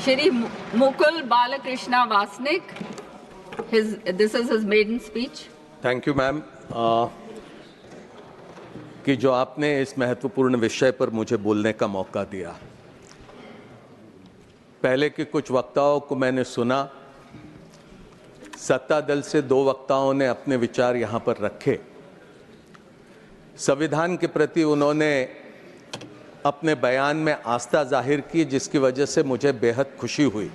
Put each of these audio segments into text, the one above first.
Shri Mukul Balakrishna Vasnik, this is his maiden speech. Thank you ma'am कि जो आपने इस महत्वपूर्ण विषय पर मुझे बोलने का मौका दिया। पहले के कुछ वक्ताओं को मैंने सुना, सत्ता दल से 2 वक्ताओं ने अपने विचार यहाँ पर रखे। संविधान के प्रति उन्होंने अपने बयान में आस्था जाहिर की, जिसकी वजह से मुझे बेहद खुशी हुई।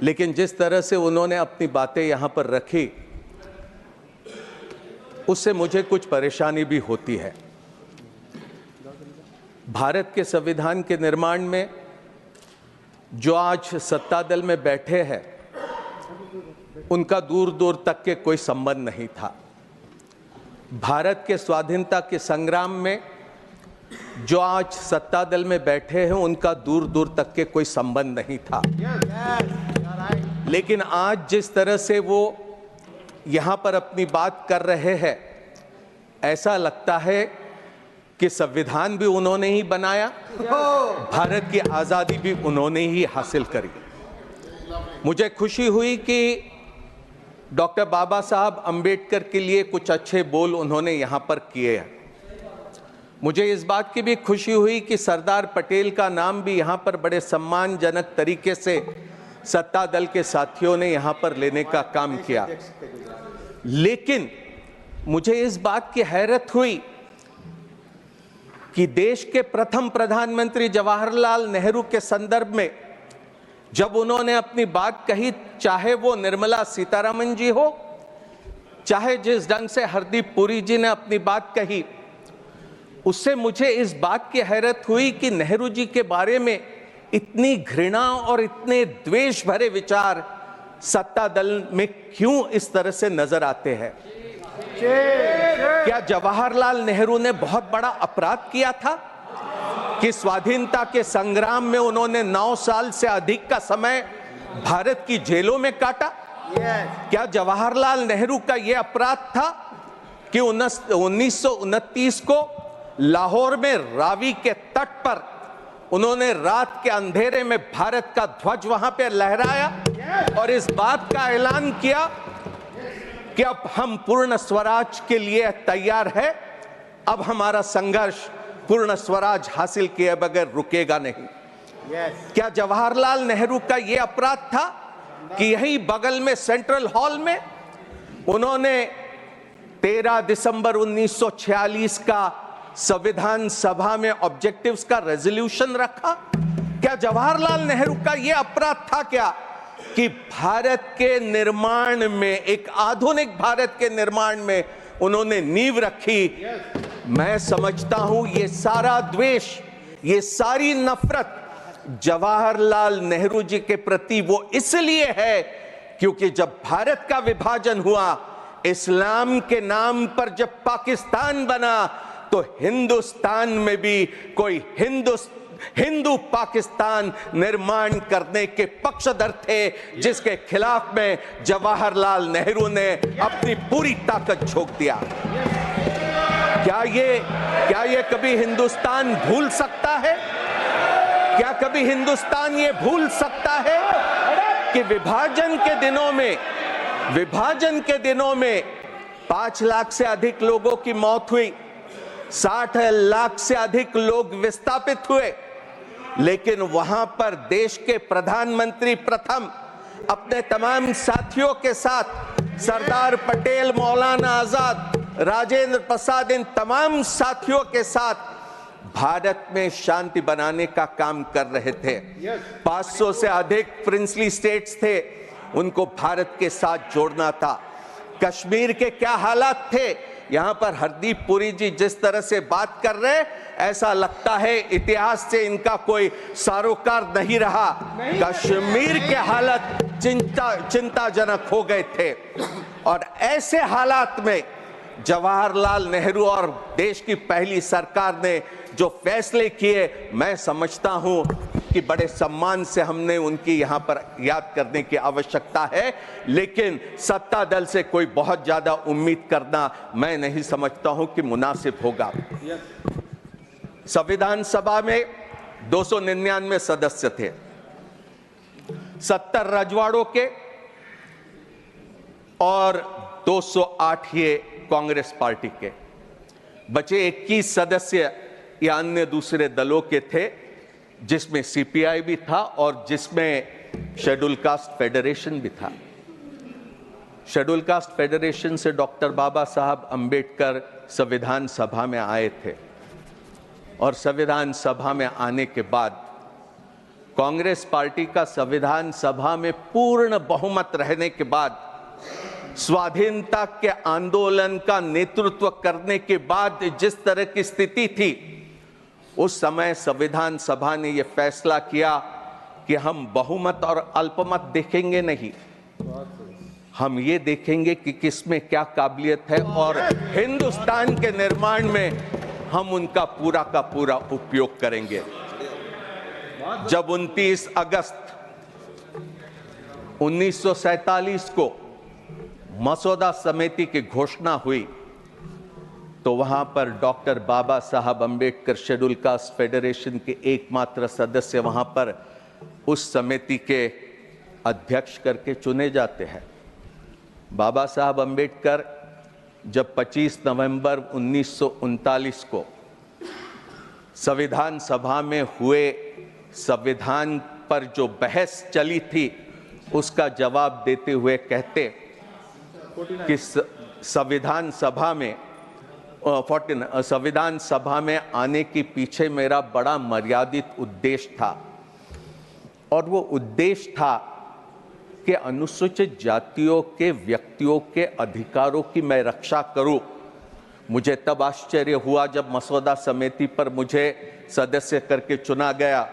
लेकिन जिस तरह से उन्होंने अपनी बातें यहाँ पर रखी, उससे मुझे कुछ परेशानी भी होती है। भारत के संविधान के निर्माण में जो आज सत्ता दल में बैठे हैं, उनका दूर दूर तक के कोई संबंध नहीं था। भारत के स्वाधीनता के संग्राम में जो आज सत्ता दल में बैठे हैं, उनका दूर दूर तक के कोई संबंध नहीं था। लेकिन आज जिस तरह से वो यहाँ पर अपनी बात कर रहे हैं, ऐसा लगता है कि संविधान भी उन्होंने ही बनाया, भारत की आज़ादी भी उन्होंने ही हासिल करी। मुझे खुशी हुई कि डॉक्टर बाबा साहब अंबेडकर के लिए कुछ अच्छे बोल उन्होंने यहाँ पर किए हैं। मुझे इस बात की भी खुशी हुई कि सरदार पटेल का नाम भी यहाँ पर बड़े सम्मानजनक तरीके से सत्ता दल के साथियों ने यहाँ पर लेने का काम किया। लेकिन मुझे इस बात की हैरत हुई कि देश के प्रथम प्रधानमंत्री जवाहरलाल नेहरू के संदर्भ में जब उन्होंने अपनी बात कही, चाहे वो निर्मला सीतारमण जी हो, चाहे जिस ढंग से हरदीप पुरी जी ने अपनी बात कही, उससे मुझे इस बात की हैरत हुई कि नेहरू जी के बारे में इतनी घृणा और इतने द्वेष भरे विचार सत्ता दल में क्यों इस तरह से नजर आते हैं। क्या जवाहरलाल नेहरू ने बहुत बड़ा अपराध किया था कि स्वाधीनता के संग्राम में उन्होंने 9 साल से अधिक का समय भारत की जेलों में काटा? क्या जवाहरलाल नेहरू का यह अपराध था कि 1929 को लाहौर में रावी के तट पर उन्होंने रात के अंधेरे में भारत का ध्वज वहां पे लहराया और इस बात का ऐलान किया कि अब हम पूर्ण स्वराज के लिए तैयार है, अब हमारा संघर्ष पूर्ण स्वराज हासिल किए बगैर रुकेगा नहीं। क्या जवाहरलाल नेहरू का यह अपराध था कि यहीं बगल में सेंट्रल हॉल में उन्होंने 13 दिसंबर 1946 का संविधान सभा में ऑब्जेक्टिव्स का रेजोल्यूशन रखा? क्या जवाहरलाल नेहरू का यह अपराध था क्या कि भारत के निर्माण में, एक आधुनिक भारत के निर्माण में उन्होंने नींव रखी? मैं समझता हूं ये सारा द्वेष, ये सारी नफरत जवाहरलाल नेहरू जी के प्रति वो इसलिए है क्योंकि जब भारत का विभाजन हुआ, इस्लाम के नाम पर जब पाकिस्तान बना, तो हिंदुस्तान में भी कोई हिंदू पाकिस्तान निर्माण करने के पक्षधर थे, जिसके खिलाफ में जवाहरलाल नेहरू ने अपनी पूरी ताकत झोंक दिया। क्या ये कभी हिंदुस्तान भूल सकता है? क्या कभी हिंदुस्तान ये भूल सकता है कि विभाजन के दिनों में 5 लाख से अधिक लोगों की मौत हुई, 60 लाख से अधिक लोग विस्थापित हुए, लेकिन वहां पर देश के प्रधानमंत्री प्रथम अपने तमाम साथियों के साथ, सरदार पटेल, मौलाना आजाद, राजेंद्र प्रसाद, इन तमाम साथियों के साथ भारत में शांति बनाने का काम कर रहे थे। 500 से अधिक प्रिंसली स्टेट्स थे, उनको भारत के साथ जोड़ना था। कश्मीर के क्या हालात थे? यहां पर हरदीप पुरी जी जिस तरह से बात कर रहे, ऐसा लगता है इतिहास से इनका कोई सरोकार नहीं रहा। कश्मीर के हालत चिंताजनक हो गए थे और ऐसे हालात में जवाहरलाल नेहरू और देश की पहली सरकार ने जो फैसले किए, मैं समझता हूं कि बड़े सम्मान से हमने उनकी यहां पर याद करने की आवश्यकता है। लेकिन सत्ता दल से कोई बहुत ज्यादा उम्मीद करना मैं नहीं समझता हूं कि मुनासिब होगा। संविधान सभा में 299 सदस्य थे, 70 रजवाड़ों के और 208 ये कांग्रेस पार्टी के। बचे 21 सदस्य या अन्य दूसरे दलों के थे, जिसमें सीपीआई भी था और जिसमें शेड्यूल कास्ट फेडरेशन भी था। शेड्यूल कास्ट फेडरेशन से डॉक्टर बाबा साहब अंबेडकर संविधान सभा में आए थे और संविधान सभा में आने के बाद कांग्रेस पार्टी का संविधान सभा में पूर्ण बहुमत रहने के बाद, स्वाधीनता के आंदोलन का नेतृत्व करने के बाद जिस तरह की स्थिति थी, उस समय संविधान सभा ने यह फैसला किया कि हम बहुमत और अल्पमत देखेंगे नहीं, हम ये देखेंगे कि किसमें क्या काबिलियत है और हिंदुस्तान के निर्माण में हम उनका पूरा का पूरा उपयोग करेंगे। जब 29 अगस्त 1947 को मसौदा समिति की घोषणा हुई, तो वहां पर डॉक्टर बाबा साहब अंबेडकर शेड्यूल कास्ट फेडरेशन के एकमात्र सदस्य वहां पर उस समिति के अध्यक्ष करके चुने जाते हैं। बाबा साहब अंबेडकर जब 25 नवंबर 1939 को संविधान सभा में हुए संविधान पर जो बहस चली थी, उसका जवाब देते हुए कहते कि संविधान सभा में आने के पीछे मेरा बड़ा मर्यादित उद्देश्य था, और वो उद्देश्य था कि अनुसूचित जातियों के व्यक्तियों के अधिकारों की मैं रक्षा करूं। मुझे तब आश्चर्य हुआ जब मसौदा समिति पर मुझे सदस्य करके चुना गया,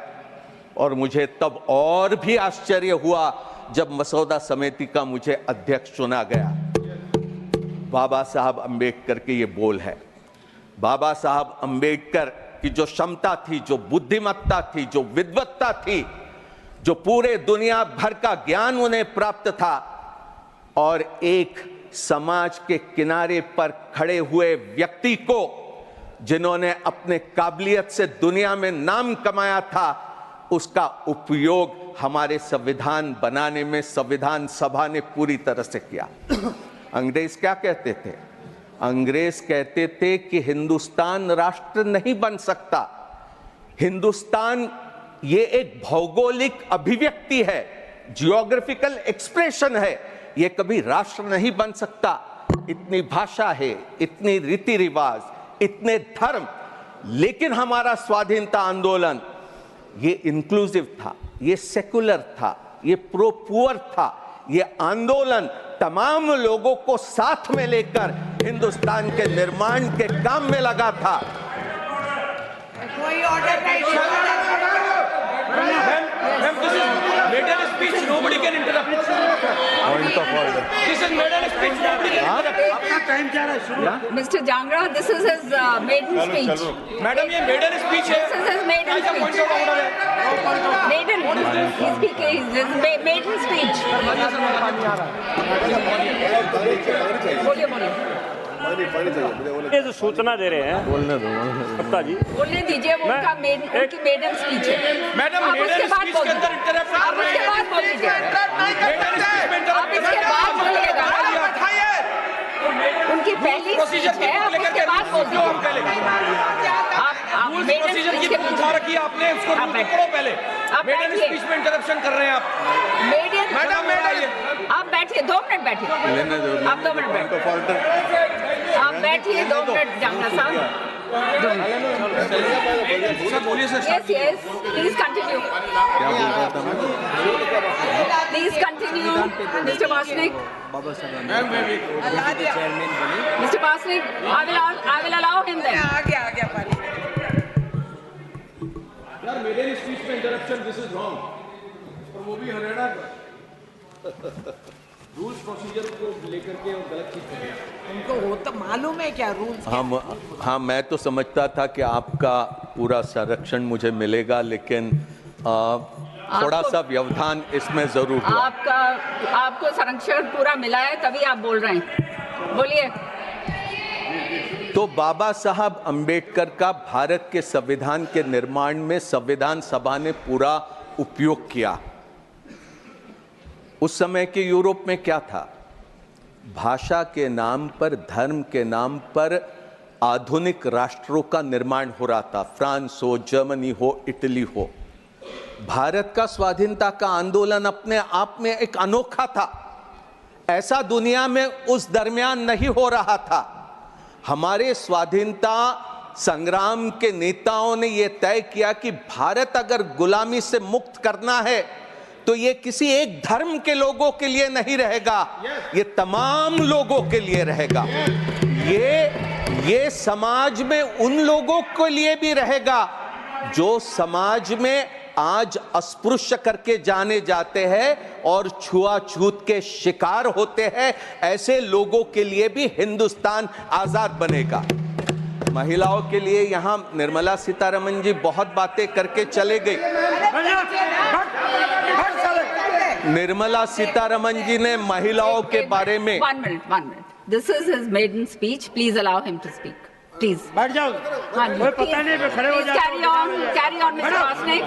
और मुझे तब और भी आश्चर्य हुआ जब मसौदा समिति का मुझे अध्यक्ष चुना गया। बाबा साहब अंबेडकर के ये बोल है। बाबा साहब अंबेडकर की जो क्षमता थी, जो बुद्धिमत्ता थी, जो विद्वत्ता थी, जो पूरे दुनिया भर का ज्ञान उन्हें प्राप्त था, और एक समाज के किनारे पर खड़े हुए व्यक्ति को जिन्होंने अपने काबिलियत से दुनिया में नाम कमाया था, उसका उपयोग हमारे संविधान बनाने में संविधान सभा ने पूरी तरह से किया। अंग्रेज क्या कहते थे? अंग्रेज कहते थे कि हिंदुस्तान राष्ट्र नहीं बन सकता, हिंदुस्तान ये एक भौगोलिक अभिव्यक्ति है, जियोग्राफिकल एक्सप्रेशन है, ये कभी राष्ट्र नहीं बन सकता। इतनी भाषा है, इतनी रीति रिवाज, इतने धर्म, लेकिन हमारा स्वाधीनता आंदोलन ये इंक्लूसिव था, ये सेकुलर था, ये प्रो पुअर था। ये आंदोलन तमाम लोगों को साथ में लेकर हिंदुस्तान के निर्माण के काम में लगा था। कोई ऑर्डर नहीं। Ma'am, this is made a speech. Nobody can interrupt. Point of order. This is made a speech. Nobody can interrupt. आपका टाइम जा रहा है, शुरू। Mr. Jangra, this is his maiden speech. Madam, ये made a speech है। This is his maiden क्या point speech. of order है? Maiden. He's speaking his maiden speech. बोलिए बोलिए। ये जो सूचना दे रहे हैं गुप्ता जी, बोलने दीजिए, वो उनका उनकी मेडन स्पीच है। मैडम, आप मेडन उसके बाद स्पीच के अंदर इंटरप्ट आप उसके बाद बोल दीजिए। आप इसके बाद बोलिएगा। उनकी पहली स्पीच है, आप उसके बाद बोल दीजिए। आप मेडन प्रोसीजर की स्पीच के उठा रखी है आपने, उसको आप रूल करो पहले। आप मेडन बैठिए। स्पीच में इंटरप्शन कर रहे हैं आप। मेडन मैडम, मैडम, आप बैठिए, 2 मिनट बैठिए। आप 2 मिनट बैठिए। आप बैठिए 2 मिनट, जांगड़ा साहब। सर बोलिए sir. Yes, yes. Please continue. Please continue, Mr. Vasnik. Mr. Vasnik, I will allow him then. आ गया पानी। यार मेडन स्पीच में इंटरप्शन, दिस इज रॉन्ग। और वो भी हरियाणा रूल्स प्रोसीजर को लेकर के और गलत चीज कर रहे हैं। उनको होता मालूम है क्या रूल्स? हाँ, मैं तो समझता था कि आपका पूरा संरक्षण मुझे मिलेगा, लेकिन थोड़ा सा व्यवधान इसमें जरूर हुआ। आपको संरक्षण पूरा मिला है, तभी आप बोल रहे हैं। बोलिए। तो बाबा साहब अंबेडकर का भारत के संविधान के निर्माण में संविधान सभा ने पूरा उपयोग किया। उस समय के यूरोप में क्या था? भाषा के नाम पर, धर्म के नाम पर आधुनिक राष्ट्रों का निर्माण हो रहा था। फ्रांस हो, जर्मनी हो, इटली हो। भारत का स्वाधीनता का आंदोलन अपने आप में एक अनोखा था। ऐसा दुनिया में उस दरमियान नहीं हो रहा था। हमारे स्वाधीनता संग्राम के नेताओं ने यह तय किया कि भारत अगर गुलामी से मुक्त करना है तो ये किसी एक धर्म के लोगों के लिए नहीं रहेगा, ये तमाम लोगों के लिए रहेगा। ये समाज में उन लोगों के लिए भी रहेगा जो समाज में आज अस्पृश्य करके जाने जाते हैं और छुआछूत के शिकार होते हैं। ऐसे लोगों के लिए भी हिंदुस्तान आजाद बनेगा। महिलाओं के लिए यहां निर्मला सीतारमण जी बहुत बातें करके चले गई। निर्मला सीतारमण जी ने महिलाओं के बारे में one minute. This is his maiden speech. Please allow him to speak. Please. बैठ जाओ, कोई पता नहीं मैं खड़े हो जाता हूं। Carry on, Mr. Vasnik.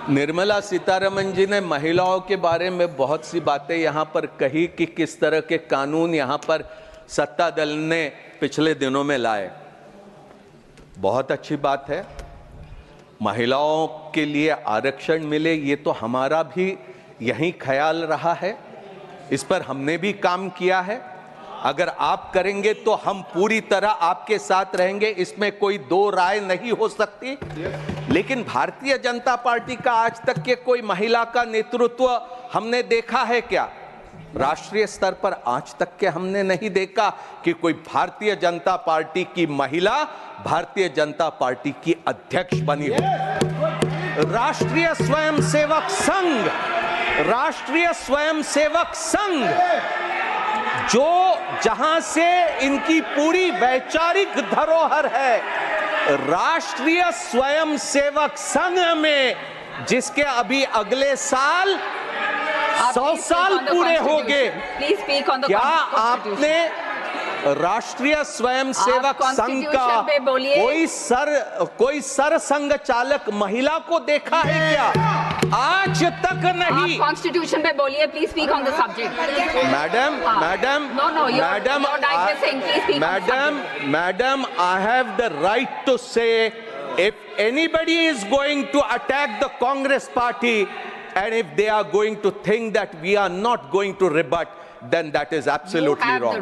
Nirmala Sitharaman ji ने महिलाओं के बारे में बहुत सी बातें यहां पर कही कि किस तरह के कानून यहां पर सत्ता दल ने पिछले दिनों में लाए। बहुत अच्छी बात है, महिलाओं के लिए आरक्षण मिले, ये तो हमारा भी यही ख्याल रहा है। इस पर हमने भी काम किया है। अगर आप करेंगे तो हम पूरी तरह आपके साथ रहेंगे, इसमें कोई दो राय नहीं हो सकती। लेकिन भारतीय जनता पार्टी का आज तक के कोई महिला का नेतृत्व हमने देखा है क्या? राष्ट्रीय स्तर पर आज तक के हमने नहीं देखा कि कोई भारतीय जनता पार्टी की महिला भारतीय जनता पार्टी की अध्यक्ष बनी हो। राष्ट्रीय स्वयंसेवक संघ जो जहां से इनकी पूरी वैचारिक धरोहर है, राष्ट्रीय स्वयंसेवक संघ में जिसके अभी अगले साल 100 साल पूरे हो गए, क्या आपने राष्ट्रीय स्वयंसेवक संघ का कोई सर संघ चालक महिला को देखा है क्या? आज तक नहीं। कॉन्स्टिट्यूशन पे बोलिए, please speak on the subject. Madam, I have the right to say if anybody is going to attack the Congress party and if they are going to think that we are not going to rebut, then that is absolutely wrong.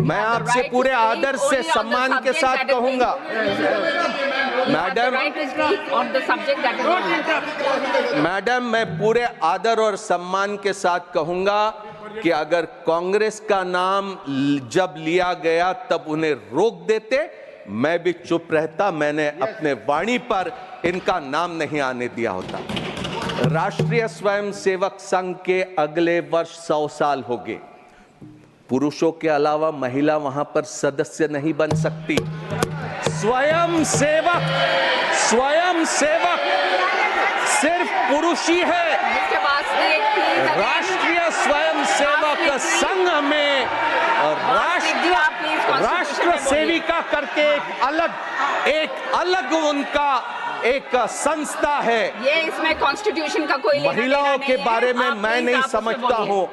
मैं आपसे पूरे आदर से सम्मान के साथ कहूंगा, madam, मैं पूरे आदर और सम्मान के साथ कहूंगा कि अगर कांग्रेस का नाम जब लिया गया तब उन्हें रोक देते, मैं भी चुप रहता। मैंने अपने वाणी पर इनका नाम नहीं आने दिया होता। राष्ट्रीय स्वयंसेवक संघ के अगले वर्ष 100 साल हो गए। पुरुषों के अलावा महिला वहां पर सदस्य नहीं बन सकती। स्वयंसेवक सिर्फ पुरुष ही है। राष्ट्रीय स्वयंसेवक संघ में राष्ट्र सेविका करके एक अलग उनका एक संस्था है। ये इसमें कॉन्स्टिट्यूशन का कोई महिलाओं के बारे में मैं नहीं समझता हूं।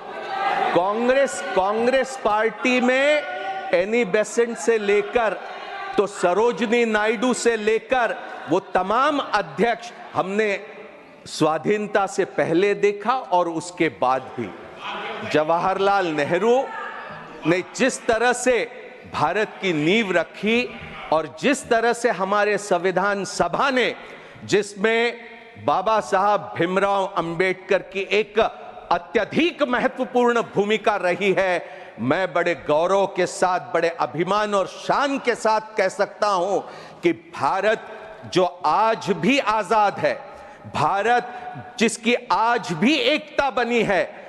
कांग्रेस पार्टी में एनी बेसेंट से लेकर तो सरोजनी नायडू से लेकर वो तमाम अध्यक्ष हमने स्वाधीनता से पहले देखा और उसके बाद भी। जवाहरलाल नेहरू ने जिस तरह से भारत की नींव रखी और जिस तरह से हमारे संविधान सभा ने, जिसमें बाबा साहब भीमराव अंबेडकर की एक अत्यधिक महत्वपूर्ण भूमिका रही है, मैं बड़े गौरव के साथ, बड़े अभिमान और शान के साथ कह सकता हूं कि भारत जो आज भी आजाद है, भारत जिसकी आज भी एकता बनी है,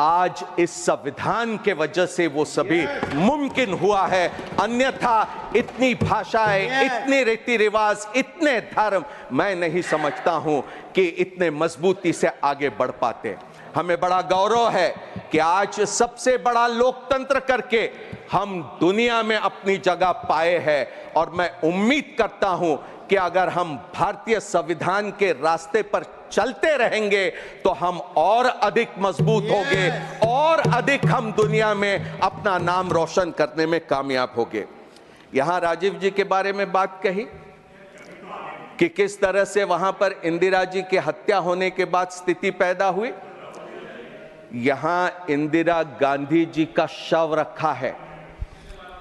आज इस संविधान के वजह से वो सभी मुमकिन हुआ है। अन्यथा इतनी भाषाएं, इतने रीति रिवाज, इतने धर्म, मैं नहीं समझता हूं कि इतने मजबूती से आगे बढ़ पाते। हमें बड़ा गौरव है कि आज सबसे बड़ा लोकतंत्र करके हम दुनिया में अपनी जगह पाए हैं और मैं उम्मीद करता हूं कि अगर हम भारतीय संविधान के रास्ते पर चलते रहेंगे तो हम और अधिक मजबूत होंगे और अधिक हम दुनिया में अपना नाम रोशन करने में कामयाब होंगे। यहां राजीव जी के बारे में बात कही कि किस तरह से वहां पर इंदिरा जी की हत्या होने के बाद स्थिति पैदा हुई। यहां इंदिरा गांधी जी का शव रखा है।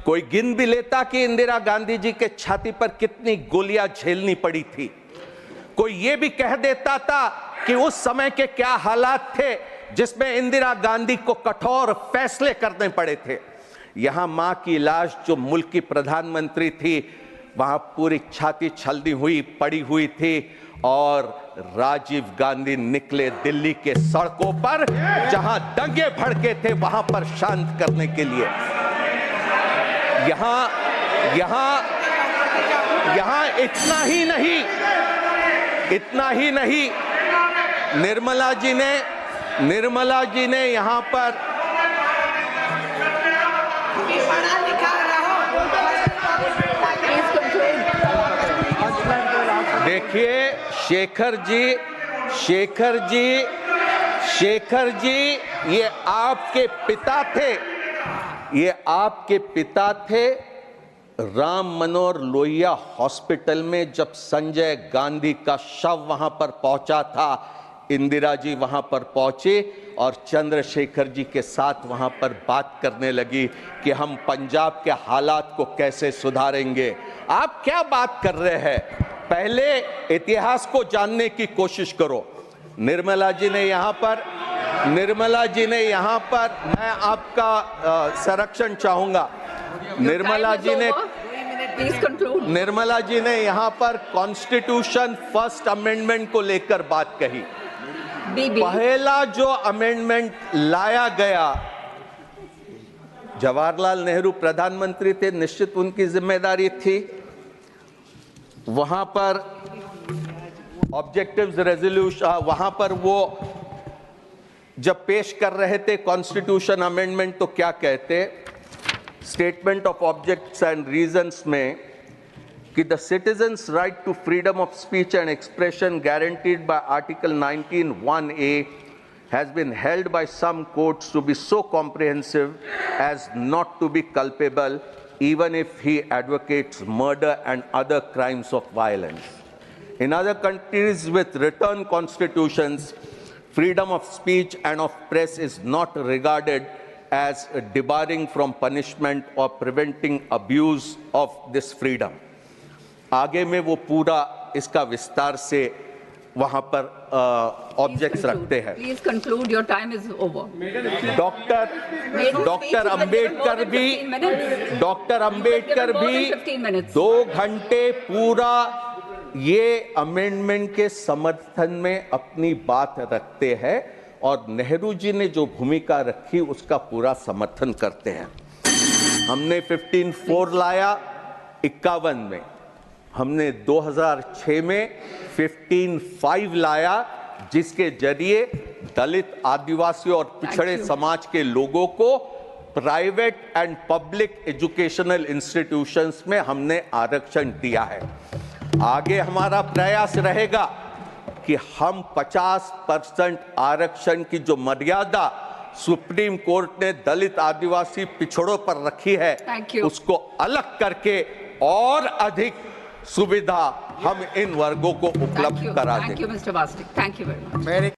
कोई गिन भी लेता कि इंदिरा गांधी जी के छाती पर कितनी गोलियां झेलनी पड़ी थी। कोई यह भी कह देता था कि उस समय के क्या हालात थे जिसमें इंदिरा गांधी को कठोर फैसले करने पड़े थे। यहां मां की लाश जो मुल्क की प्रधानमंत्री थी वहां पूरी छाती छलनी हुई पड़ी हुई थी और राजीव गांधी निकले दिल्ली के सड़कों पर जहां दंगे भड़के थे वहां पर शांत करने के लिए। यहां इतना ही नहीं निर्मला जी ने यहां पर पढ़ा लिखा रहो। देखिए शेखर जी ये आपके पिता थे राम मनोहर लोहिया हॉस्पिटल में जब संजय गांधी का शव वहां पर पहुंचा था। इंदिरा जी वहां पर पहुंचे और चंद्रशेखर जी के साथ वहां पर बात करने लगी कि हम पंजाब के हालात को कैसे सुधारेंगे। आप क्या बात कर रहे हैं? पहले इतिहास को जानने की कोशिश करो। निर्मला जी ने यहाँ पर मैं आपका संरक्षण चाहूंगा। निर्मला जी ने यहाँ पर कॉन्स्टिट्यूशन फर्स्ट अमेंडमेंट को लेकर बात कही। पहला जो अमेंडमेंट लाया गया, जवाहरलाल नेहरू प्रधानमंत्री थे, निश्चित उनकी जिम्मेदारी थी। वहां पर ऑब्जेक्टिव्स रेजोल्यूशन वहां पर वो जब पेश कर रहे थे कॉन्स्टिट्यूशन अमेंडमेंट तो क्या कहते, statement of objects and reasons में कि the citizens right to freedom of speech and expression guaranteed by article 19(1)(a has been held by some courts to be so comprehensive as not to be culpable even if he advocates murder and other crimes of violence. In other countries with written constitutions, freedom of speech and of press is not regarded as debarring from punishment or preventing abuse of this freedom. आगे में वो पूरा इसका विस्तार से वहां पर objects रखते हैं। Please conclude, your time is over. Doctor Ambedkar भी 2 घंटे पूरा ये अमेंडमेंट के समर्थन में अपनी बात रखते हैं और नेहरू जी ने जो भूमिका रखी उसका पूरा समर्थन करते हैं। हमने 15(4) लाया 51 में, हमने 2006 में 15(5) लाया जिसके जरिए दलित, आदिवासी और पिछड़े समाज के लोगों को private and public educational institutions में हमने आरक्षण दिया है। आगे हमारा प्रयास रहेगा कि हम 50% आरक्षण की जो मर्यादा सुप्रीम कोर्ट ने दलित, आदिवासी, पिछड़ों पर रखी है उसको अलग करके और अधिक सुविधा हम इन वर्गों को उपलब्ध करा दें। Thank you, Mr. Bastik. Thank you very much.